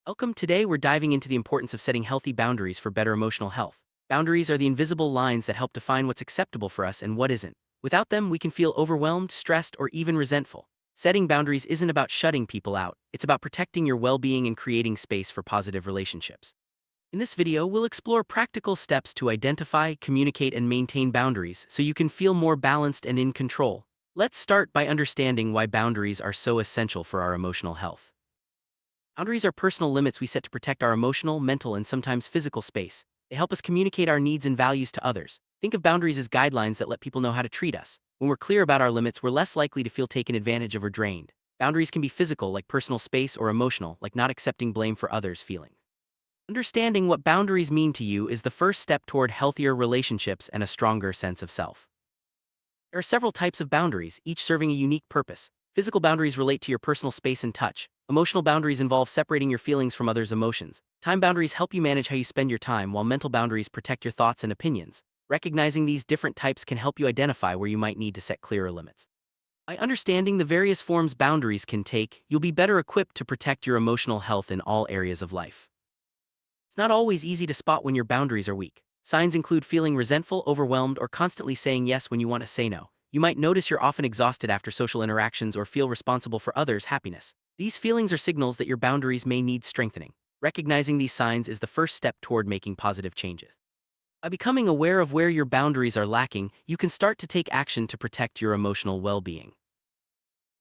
Welcome. Today, we're diving into the importance of setting healthy boundaries for better emotional health. Boundaries are the invisible lines that help define what's acceptable for us and what isn't. Without them, we can feel overwhelmed, stressed, or even resentful. Setting boundaries isn't about shutting people out, it's about protecting your well being and creating space for positive relationships. In this video, we'll explore practical steps to identify, communicate, and maintain boundaries so you can feel more balanced and in control. Let's start by understanding why boundaries are so essential for our emotional health. Boundaries are personal limits we set to protect our emotional, mental, and sometimes physical space. They help us communicate our needs and values to others. Think of boundaries as guidelines that let people know how to treat us. When we're clear about our limits, we're less likely to feel taken advantage of or drained. Boundaries can be physical, like personal space, or emotional, like not accepting blame for others' feelings. Understanding what boundaries mean to you is the first step toward healthier relationships and a stronger sense of self. There are several types of boundaries, each serving a unique purpose. Physical boundaries relate to your personal space and touch. Emotional boundaries involve separating your feelings from others' emotions. Time boundaries help you manage how you spend your time, while mental boundaries protect your thoughts and opinions. Recognizing these different types can help you identify where you might need to set clearer limits. By understanding the various forms boundaries can take, you'll be better equipped to protect your emotional health in all areas of life. It's not always easy to spot when your boundaries are weak. Signs include feeling resentful, overwhelmed, or constantly saying yes when you want to say no. You might notice you're often exhausted after social interactions or feel responsible for others' happiness. These feelings are signals that your boundaries may need strengthening. Recognizing these signs is the first step toward making positive changes. By becoming aware of where your boundaries are lacking, you can start to take action to protect your emotional well-being.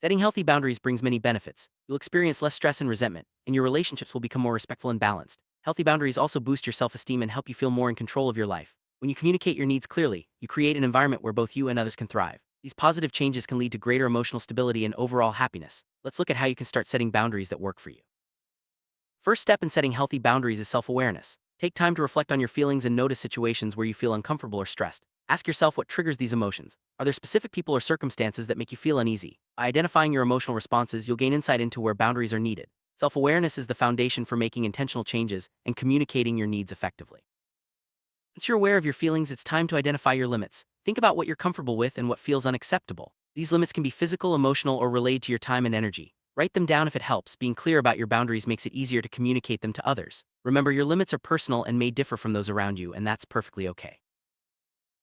Setting healthy boundaries brings many benefits. You'll experience less stress and resentment, and your relationships will become more respectful and balanced. Healthy boundaries also boost your self-esteem and help you feel more in control of your life. When you communicate your needs clearly, you create an environment where both you and others can thrive. These positive changes can lead to greater emotional stability and overall happiness. Let's look at how you can start setting boundaries that work for you. First step in setting healthy boundaries is self-awareness. Take time to reflect on your feelings and notice situations where you feel uncomfortable or stressed. Ask yourself what triggers these emotions. Are there specific people or circumstances that make you feel uneasy? By identifying your emotional responses, you'll gain insight into where boundaries are needed. Self-awareness is the foundation for making intentional changes and communicating your needs effectively. Once you're aware of your feelings, it's time to identify your limits. Think about what you're comfortable with and what feels unacceptable. These limits can be physical, emotional, or related to your time and energy. Write them down if it helps. Being clear about your boundaries makes it easier to communicate them to others. Remember, your limits are personal and may differ from those around you, and that's perfectly okay.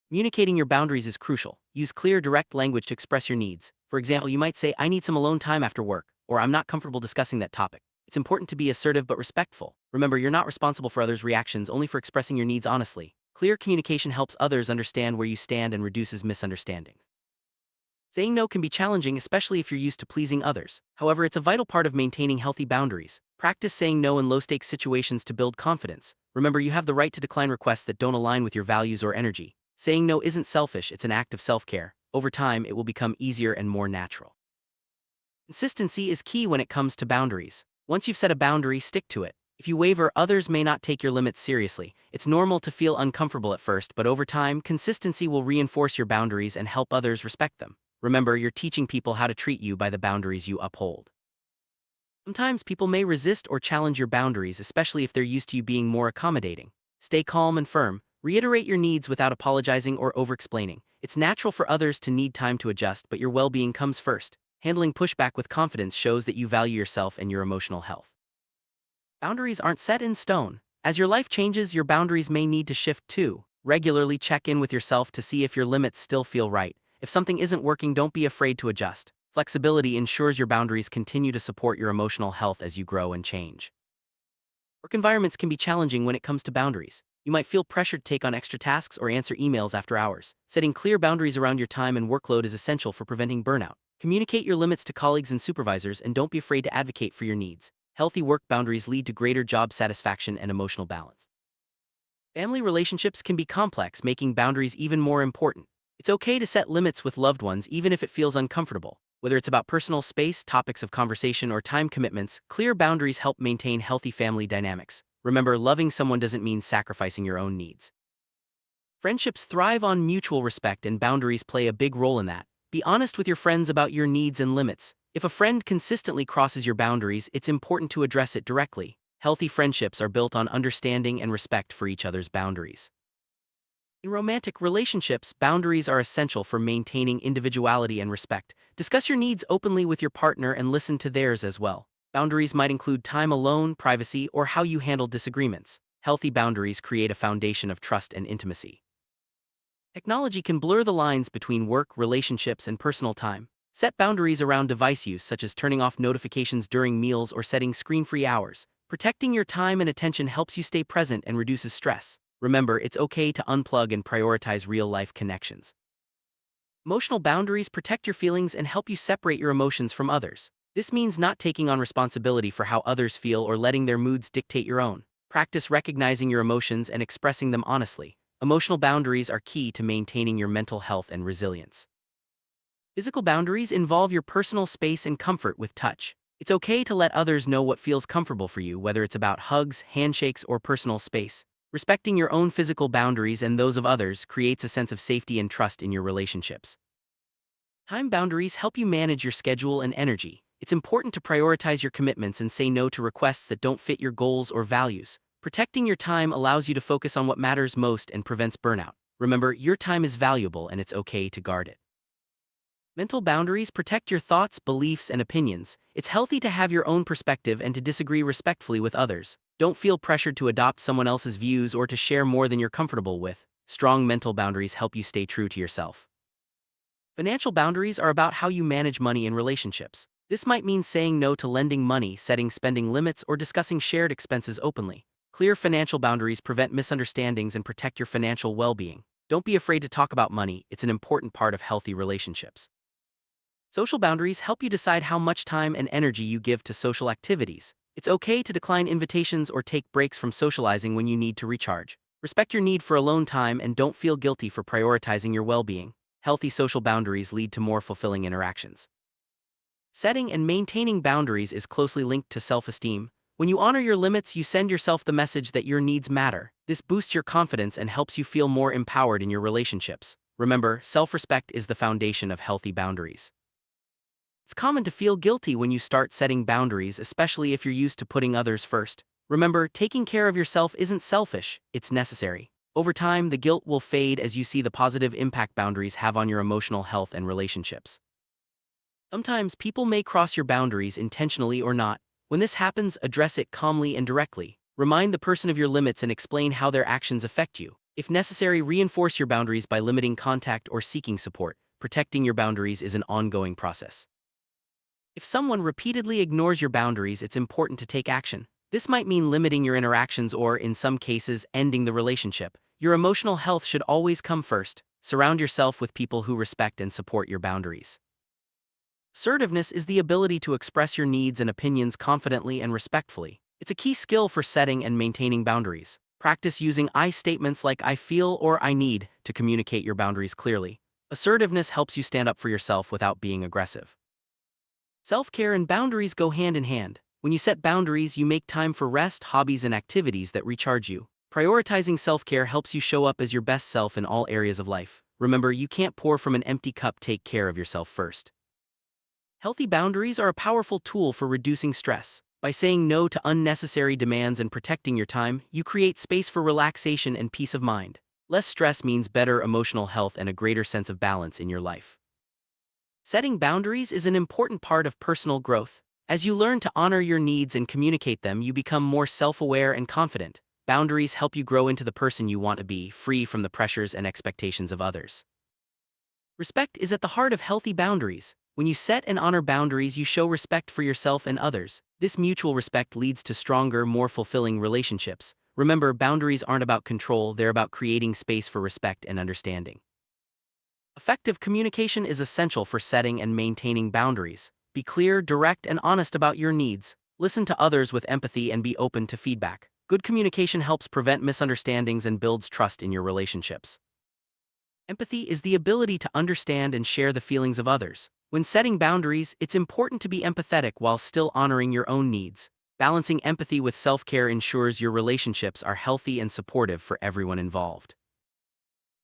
Communicating your boundaries is crucial. Use clear, direct language to express your needs. For example, you might say, "I need some alone time after work," or "I'm not comfortable discussing that topic." It's important to be assertive but respectful. Remember, you're not responsible for others' reactions, only for expressing your needs honestly. Clear communication helps others understand where you stand and reduces misunderstanding. Saying no can be challenging, especially if you're used to pleasing others. However, it's a vital part of maintaining healthy boundaries. Practice saying no in low-stakes situations to build confidence. Remember, you have the right to decline requests that don't align with your values or energy. Saying no isn't selfish, it's an act of self-care. Over time, it will become easier and more natural. Consistency is key when it comes to boundaries. Once you've set a boundary, stick to it. If you waver, others may not take your limits seriously. It's normal to feel uncomfortable at first, but over time, consistency will reinforce your boundaries and help others respect them. Remember, you're teaching people how to treat you by the boundaries you uphold. Sometimes people may resist or challenge your boundaries, especially if they're used to you being more accommodating. Stay calm and firm. Reiterate your needs without apologizing or over-explaining. It's natural for others to need time to adjust, but your well-being comes first. Handling pushback with confidence shows that you value yourself and your emotional health. Boundaries aren't set in stone. As your life changes, your boundaries may need to shift too. Regularly check in with yourself to see if your limits still feel right. If something isn't working, don't be afraid to adjust. Flexibility ensures your boundaries continue to support your emotional health as you grow and change. Work environments can be challenging when it comes to boundaries. You might feel pressured to take on extra tasks or answer emails after hours. Setting clear boundaries around your time and workload is essential for preventing burnout. Communicate your limits to colleagues and supervisors, and don't be afraid to advocate for your needs. Healthy work boundaries lead to greater job satisfaction and emotional balance. Family relationships can be complex, making boundaries even more important. It's okay to set limits with loved ones even if it feels uncomfortable. Whether it's about personal space, topics of conversation, or time commitments, clear boundaries help maintain healthy family dynamics. Remember, loving someone doesn't mean sacrificing your own needs. Friendships thrive on mutual respect, and boundaries play a big role in that. Be honest with your friends about your needs and limits. If a friend consistently crosses your boundaries, it's important to address it directly. Healthy friendships are built on understanding and respect for each other's boundaries. In romantic relationships, boundaries are essential for maintaining individuality and respect. Discuss your needs openly with your partner and listen to theirs as well. Boundaries might include time alone, privacy, or how you handle disagreements. Healthy boundaries create a foundation of trust and intimacy. Technology can blur the lines between work, relationships, and personal time. Set boundaries around device use, such as turning off notifications during meals or setting screen-free hours. Protecting your time and attention helps you stay present and reduces stress. Remember, it's okay to unplug and prioritize real-life connections. Emotional boundaries protect your feelings and help you separate your emotions from others. This means not taking on responsibility for how others feel or letting their moods dictate your own. Practice recognizing your emotions and expressing them honestly. Emotional boundaries are key to maintaining your mental health and resilience. Physical boundaries involve your personal space and comfort with touch. It's okay to let others know what feels comfortable for you, whether it's about hugs, handshakes, or personal space. Respecting your own physical boundaries and those of others creates a sense of safety and trust in your relationships. Time boundaries help you manage your schedule and energy. It's important to prioritize your commitments and say no to requests that don't fit your goals or values. Protecting your time allows you to focus on what matters most and prevents burnout. Remember, your time is valuable and it's okay to guard it. Mental boundaries protect your thoughts, beliefs, and opinions. It's healthy to have your own perspective and to disagree respectfully with others. Don't feel pressured to adopt someone else's views or to share more than you're comfortable with. Strong mental boundaries help you stay true to yourself. Financial boundaries are about how you manage money in relationships. This might mean saying no to lending money, setting spending limits, or discussing shared expenses openly. Clear financial boundaries prevent misunderstandings and protect your financial well-being. Don't be afraid to talk about money, it's an important part of healthy relationships. Social boundaries help you decide how much time and energy you give to social activities. It's okay to decline invitations or take breaks from socializing when you need to recharge. Respect your need for alone time and don't feel guilty for prioritizing your well-being. Healthy social boundaries lead to more fulfilling interactions. Setting and maintaining boundaries is closely linked to self-esteem. When you honor your limits, you send yourself the message that your needs matter. This boosts your confidence and helps you feel more empowered in your relationships. Remember, self-respect is the foundation of healthy boundaries. It's common to feel guilty when you start setting boundaries, especially if you're used to putting others first. Remember, taking care of yourself isn't selfish, it's necessary. Over time, the guilt will fade as you see the positive impact boundaries have on your emotional health and relationships. Sometimes people may cross your boundaries intentionally or not. When this happens, address it calmly and directly. Remind the person of your limits and explain how their actions affect you. If necessary, reinforce your boundaries by limiting contact or seeking support. Protecting your boundaries is an ongoing process. If someone repeatedly ignores your boundaries, it's important to take action. This might mean limiting your interactions or, in some cases, ending the relationship. Your emotional health should always come first. Surround yourself with people who respect and support your boundaries. Assertiveness is the ability to express your needs and opinions confidently and respectfully. It's a key skill for setting and maintaining boundaries. Practice using I statements like I feel or I need to communicate your boundaries clearly. Assertiveness helps you stand up for yourself without being aggressive. Self-care and boundaries go hand in hand. When you set boundaries, you make time for rest, hobbies, and activities that recharge you. Prioritizing self-care helps you show up as your best self in all areas of life. Remember, you can't pour from an empty cup. Take care of yourself first. Healthy boundaries are a powerful tool for reducing stress. By saying no to unnecessary demands and protecting your time, you create space for relaxation and peace of mind. Less stress means better emotional health and a greater sense of balance in your life. Setting boundaries is an important part of personal growth. As you learn to honor your needs and communicate them, you become more self-aware and confident. Boundaries help you grow into the person you want to be, free from the pressures and expectations of others. Respect is at the heart of healthy boundaries. When you set and honor boundaries, you show respect for yourself and others. This mutual respect leads to stronger, more fulfilling relationships. Remember, boundaries aren't about control, they're about creating space for respect and understanding. Effective communication is essential for setting and maintaining boundaries. Be clear, direct, and honest about your needs. Listen to others with empathy and be open to feedback. Good communication helps prevent misunderstandings and builds trust in your relationships. Empathy is the ability to understand and share the feelings of others. When setting boundaries, it's important to be empathetic while still honoring your own needs. Balancing empathy with self-care ensures your relationships are healthy and supportive for everyone involved.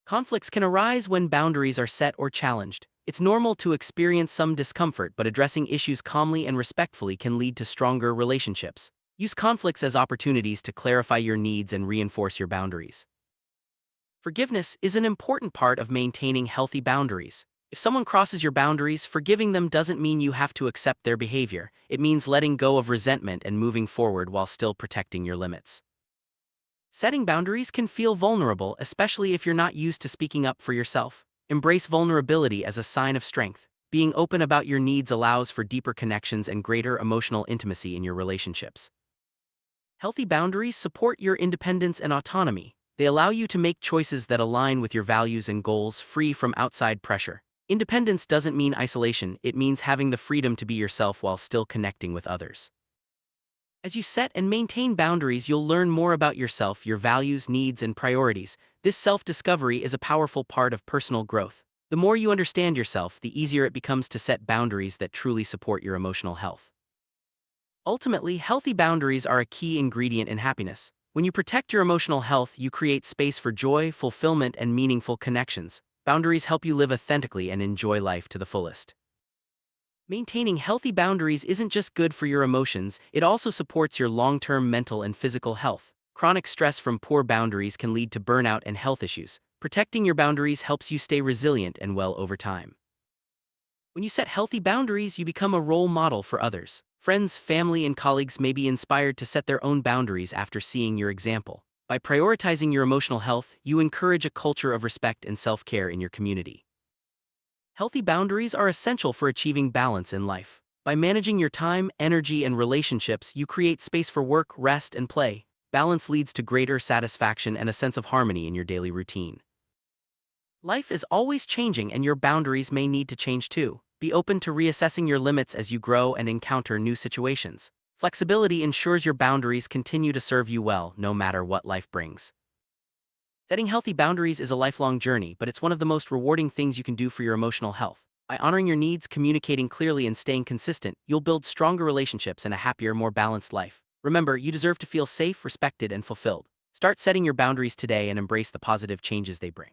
Conflicts can arise when boundaries are set or challenged. It's normal to experience some discomfort, but addressing issues calmly and respectfully can lead to stronger relationships. Use conflicts as opportunities to clarify your needs and reinforce your boundaries. Forgiveness is an important part of maintaining healthy boundaries. If someone crosses your boundaries, forgiving them doesn't mean you have to accept their behavior. It means letting go of resentment and moving forward while still protecting your limits. Setting boundaries can feel vulnerable, especially if you're not used to speaking up for yourself. Embrace vulnerability as a sign of strength. Being open about your needs allows for deeper connections and greater emotional intimacy in your relationships. Healthy boundaries support your independence and autonomy. They allow you to make choices that align with your values and goals, free from outside pressure. Independence doesn't mean isolation, it means having the freedom to be yourself while still connecting with others. As you set and maintain boundaries, you'll learn more about yourself, your values, needs, and priorities. This self-discovery is a powerful part of personal growth. The more you understand yourself, the easier it becomes to set boundaries that truly support your emotional health. Ultimately, healthy boundaries are a key ingredient in happiness. When you protect your emotional health, you create space for joy, fulfillment, and meaningful connections. Boundaries help you live authentically and enjoy life to the fullest. Maintaining healthy boundaries isn't just good for your emotions, it also supports your long-term mental and physical health. Chronic stress from poor boundaries can lead to burnout and health issues. Protecting your boundaries helps you stay resilient and well over time. When you set healthy boundaries, you become a role model for others. Friends, family, and colleagues may be inspired to set their own boundaries after seeing your example. By prioritizing your emotional health, you encourage a culture of respect and self-care in your community. Healthy boundaries are essential for achieving balance in life. By managing your time, energy, and relationships, you create space for work, rest, and play. Balance leads to greater satisfaction and a sense of harmony in your daily routine. Life is always changing, and your boundaries may need to change too. Be open to reassessing your limits as you grow and encounter new situations. Flexibility ensures your boundaries continue to serve you well, no matter what life brings. Setting healthy boundaries is a lifelong journey, but it's one of the most rewarding things you can do for your emotional health. By honoring your needs, communicating clearly, and staying consistent, you'll build stronger relationships and a happier, more balanced life. Remember, you deserve to feel safe, respected, and fulfilled. Start setting your boundaries today and embrace the positive changes they bring.